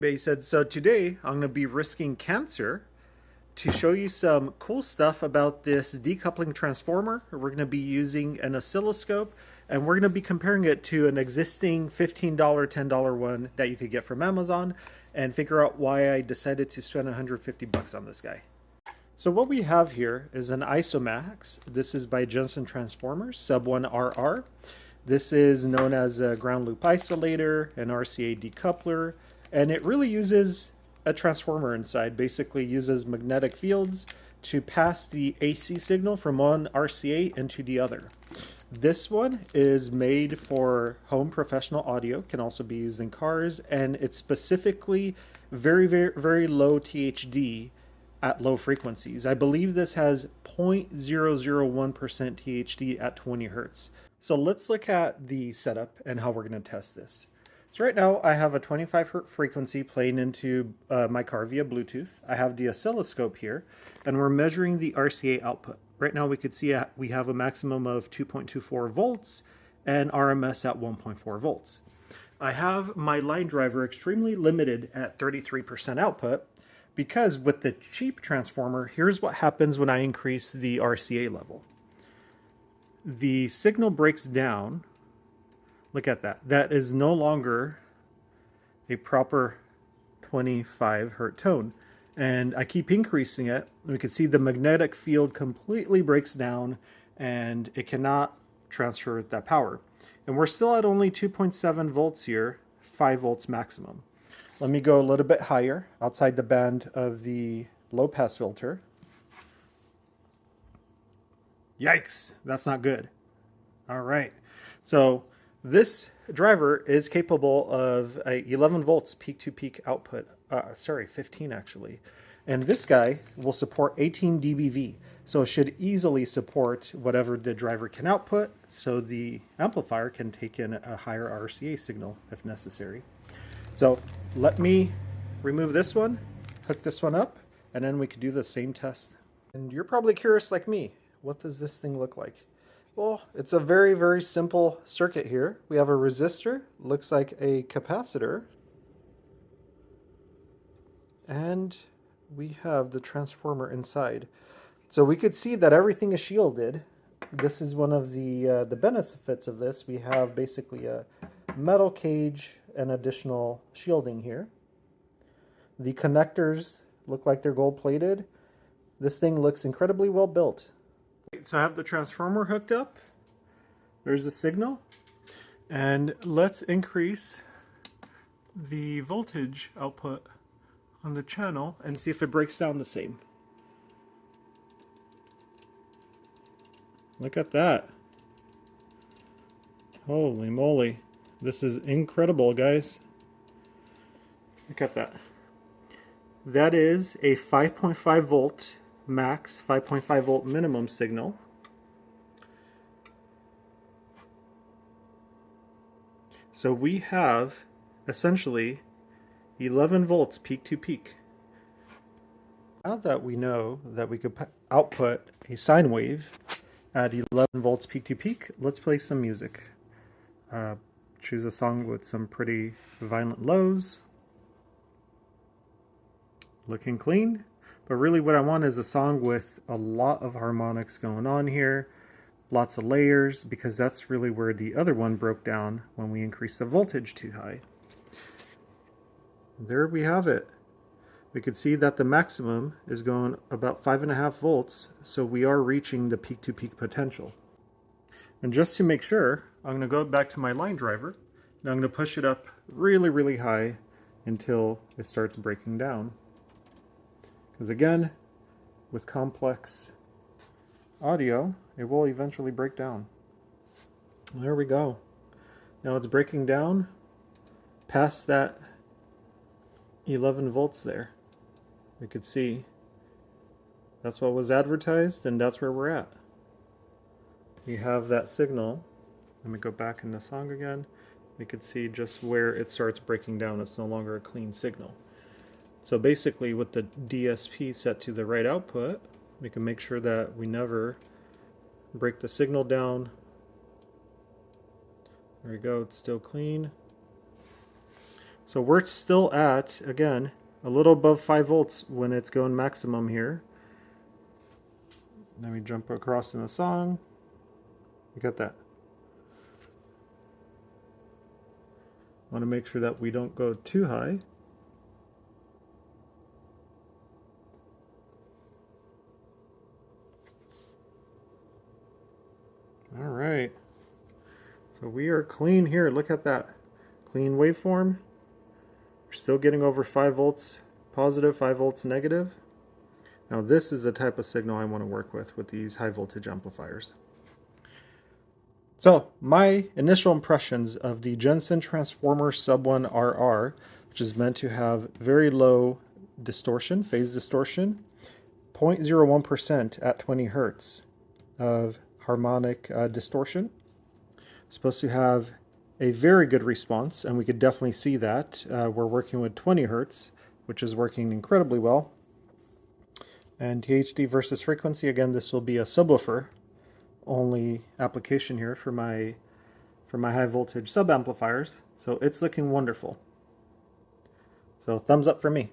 They said, so today I'm going to be risking cancer to show you some cool stuff about this decoupling transformer. We're going to be using an oscilloscope and we're going to be comparing it to an existing $15, $10 one that you could get from Amazon and figure out why I decided to spend 150 bucks on this guy. So what we have here is an Isomax. This is by Jensen Transformers Sub-1RR. This is known as a ground loop isolator, an RCA decoupler, and it really uses a transformer inside. Basically uses magnetic fields to pass the AC signal from one RCA into the other. This one is made for home professional audio, can also be used in cars, and it's specifically very low THD at low frequencies. I believe this has 0.001% THD at 20 Hertz. So let's look at the setup and how we're going to test this. So right now I have a 25 Hertz frequency playing into my car via Bluetooth. I have the oscilloscope here and we're measuring the RCA output. Right now we could see we have a maximum of 2.24 volts and RMS at 1.4 volts. I have my line driver extremely limited at 33% output because with the cheap transformer, here's what happens when I increase the RCA level. The signal breaks down. Look at that. That is no longer a proper 25 Hertz tone. And I keep increasing it. We can see the magnetic field completely breaks down and it cannot transfer that power. And we're still at only 2.7 volts here, 5 volts maximum. Let me go a little bit higher outside the band of the low pass filter. Yikes, that's not good. All right, so this driver is capable of 11 volts peak to peak output. 15 actually. And this guy will support 18 dBV. So it should easily support whatever the driver can output. So the amplifier can take in a higher RCA signal if necessary. So let me remove this one, hook this one up, and then we could do the same test. And you're probably curious like me, what does this thing look like? Well, it's a very simple circuit here. We have a resistor, looks like a capacitor, and we have the transformer inside. So we could see that everything is shielded. This is one of the benefits of this. We have basically a metal cage and additional shielding here. The connectors look like they're gold plated. This thing looks incredibly well built. So I have the transformer hooked up. There's the signal. And let's increase the voltage output on the channel and see if it breaks down the same. Look at that. Holy moly. This is incredible, guys. Look at that. That is a 5.5 volt max, 5.5 volt minimum signal. So we have essentially 11 volts peak to peak. Now that we know that we could output a sine wave at 11 volts peak to peak, let's play some music. Choose a song with some pretty violent lows. Looking clean. But really what I want is a song with a lot of harmonics going on here. Lots of layers, because that's really where the other one broke down when we increased the voltage too high. There we have it. We could see that the maximum is going about 5.5 volts, so we are reaching the peak to peak potential. And just to make sure, I'm going to go back to my line driver. Now I'm going to push it up really high until it starts breaking down. Because again, with complex audio, it will eventually break down. There we go. Now it's breaking down past that 11 volts there. We could see that's what was advertised and that's where we're at. We have that signal. Let me go back in the song again. We could see just where it starts breaking down. It's no longer a clean signal. So basically with the DSP set to the right output, we can make sure that we never break the signal down. There we go, it's still clean. So we're still at, again, a little above 5 volts when it's going maximum here. Let me jump across in the song. You got that. Want to make sure that we don't go too high. All right. So we are clean here. Look at that. Clean waveform. We're still getting over 5 volts positive, 5 volts negative. Now this is the type of signal I want to work with these high voltage amplifiers. So my initial impressions of the Jensen Transformers Sub-1RR, which is meant to have very low distortion, phase distortion, 0.01% at 20 Hertz of harmonic distortion. Supposed to have a very good response, and we could definitely see that. We're working with 20 Hertz, which is working incredibly well. And THD versus frequency, again, this will be a subwoofer only application here for my high voltage sub amplifiers. So it's looking wonderful. So thumbs up for me.